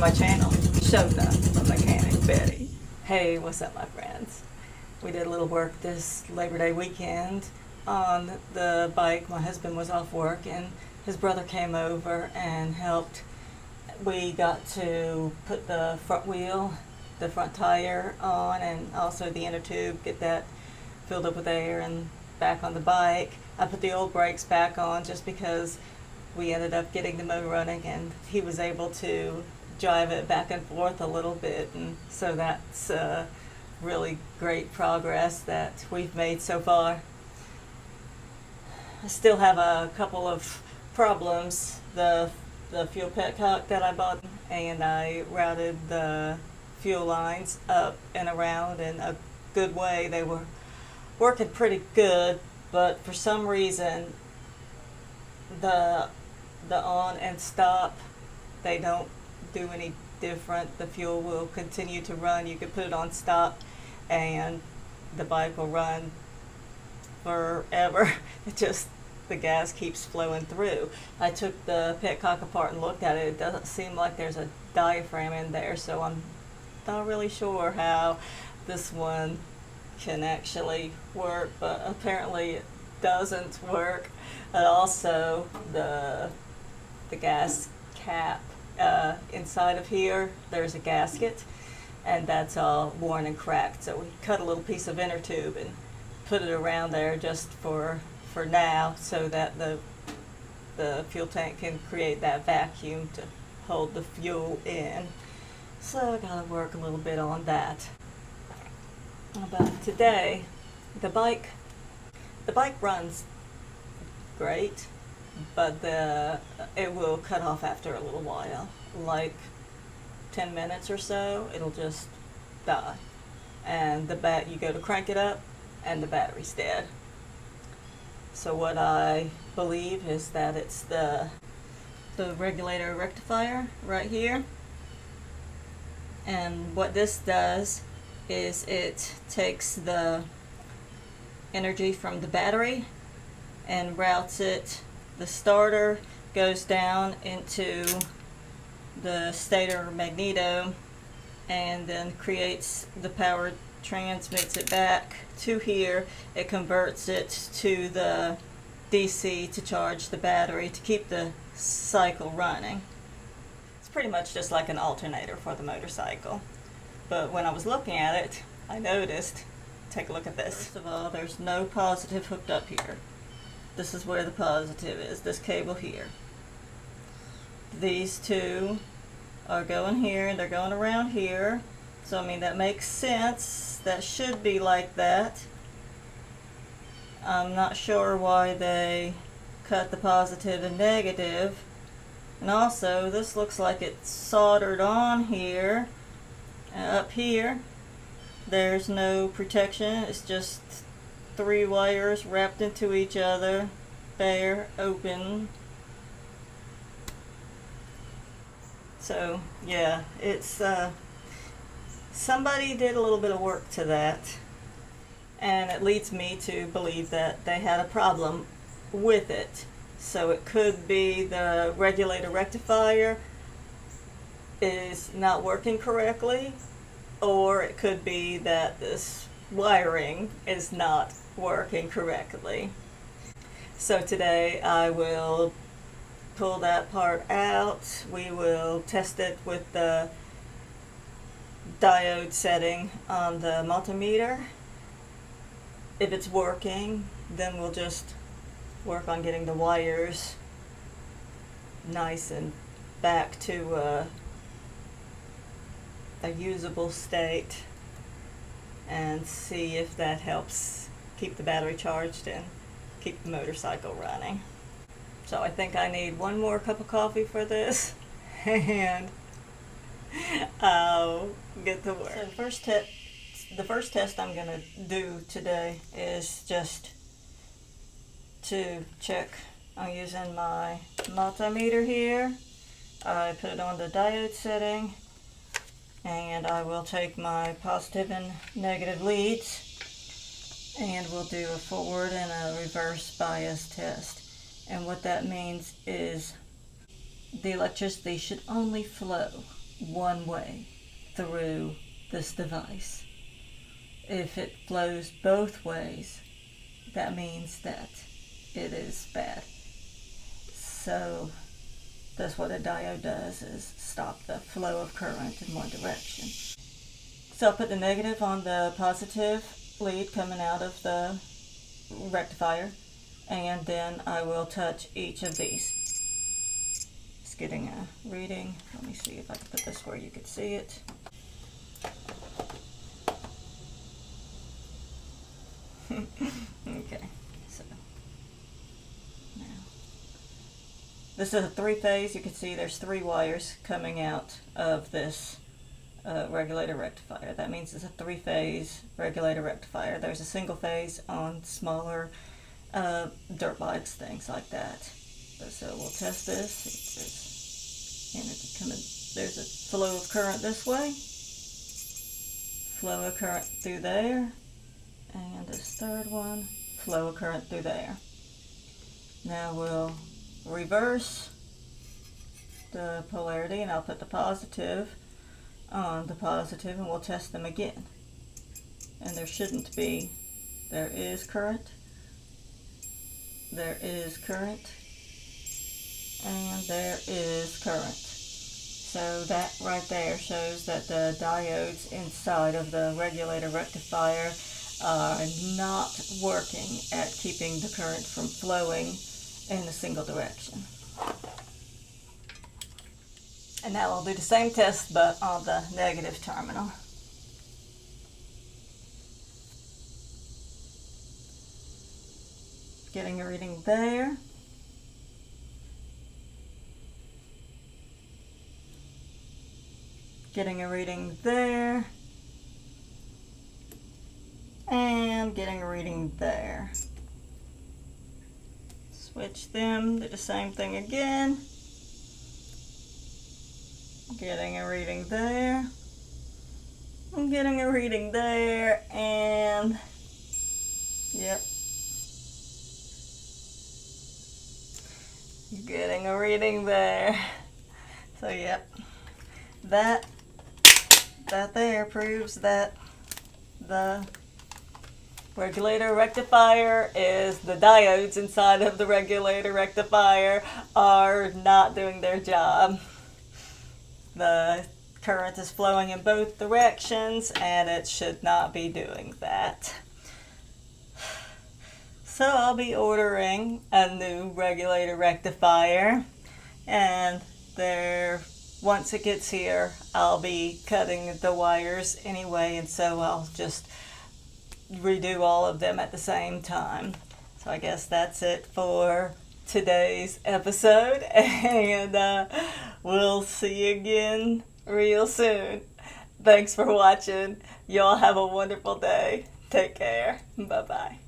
my channel, Showtime from Mechanic Betty. Hey, what's up my friends? We did a little work this Labor Day weekend on the bike. My husband was off work and his brother came over and helped. We got to put the front wheel, the front tire on, and also the inner tube, get that filled up with air and back on the bike. I put the old brakes back on just because we ended up getting the motor running and he was able to drive it back and forth a little bit, and so that's really great progress that we've made so far. I still have a couple of problems. The fuel petcock that I bought, and I routed the fuel lines up and around in a good way. They were working pretty good, but for some reason the on and stop, they don't do any different. The fuel will continue to run. You can put it on stop and the bike will run forever. It just, the gas keeps flowing through. I took the petcock apart and looked at it. It doesn't seem like there's a diaphragm in there, so I'm not really sure how this one can actually work, but apparently it doesn't work. And also the gas cap inside of here, there's a gasket, and that's all worn and cracked. So we cut a little piece of inner tube and put it around there just for now, so that the fuel tank can create that vacuum to hold the fuel in. So I gotta work a little bit on that. But today, the bike runs great, but it will cut off after a little while, like 10 minutes or so. It'll just die, and you go to crank it up and the battery's dead. So what I believe is that it's the regulator rectifier right here, and what this does is it takes the energy from the battery and routes it. The starter goes down into the stator magneto and then creates the power, transmits it back to here. It converts it to the DC to charge the battery to keep the cycle running. It's pretty much just like an alternator for the motorcycle. But when I was looking at it, I noticed, take a look at this. First of all, there's no positive hooked up here. This is where the positive is, this cable here. These two are going here and they're going around here. So I mean, that makes sense. That should be like that. I'm not sure why they cut the positive and negative. And also, this looks like it's soldered on here. Up here, there's no protection. It's just 3 wires wrapped into each other, bare, open. So yeah, it's somebody did a little bit of work to that, and it leads me to believe that they had a problem with it. So it could be the regulator rectifier is not working correctly, or it could be that this wiring is not working correctly. So today I will pull that part out. We will test it with the diode setting on the multimeter. If it's working, then we'll just work on getting the wires nice and back to a usable state, and see if that helps keep the battery charged and keep the motorcycle running. So I think I need one more cup of coffee for this and I'll get to work. So the first test I'm going to do today is just to check. I'm using my multimeter here. I put it on the diode setting, and I will take my positive and negative leads and we'll do a forward and a reverse bias test. And what that means is the electricity should only flow one way through this device. If it flows both ways, that means that it is bad. So that's what a diode does, is stop the flow of current in one direction. So I'll put the negative on the positive lead coming out of the rectifier, and then I will touch each of these. Just getting a reading. Let me see if I can put this where you could see it. Okay, so now this is a three-phase. You can see there's 3 wires coming out of this regulator rectifier. That means it's a 3-phase regulator rectifier. There's a single phase on smaller dirt bikes, things like that. So we'll test this. There's energy coming. There's a flow of current this way, flow of current through there, and this third one, flow of current through there. Now we'll reverse the polarity, and I'll put the positive on the positive, and we'll test them again. And there shouldn't be. There is current. There is current. And there is current. So that right there shows that the diodes inside of the regulator rectifier are not working at keeping the current from flowing in a single direction. And now we'll do the same test, but on the negative terminal. Getting a reading there. Getting a reading there. And getting a reading there. Switch them, do the same thing again. Getting a reading there. I'm getting a reading there, and yep. Getting a reading there. So yep. That there proves that the regulator rectifier is the diodes inside of the regulator rectifier are not doing their job. The current is flowing in both directions, and it should not be doing that. So I'll be ordering a new regulator rectifier, and once it gets here, I'll be cutting the wires anyway, and so I'll just redo all of them at the same time. So I guess that's it for today's episode, and we'll see you again real soon. Thanks for watching. Y'all have a wonderful day. Take care. Bye-bye.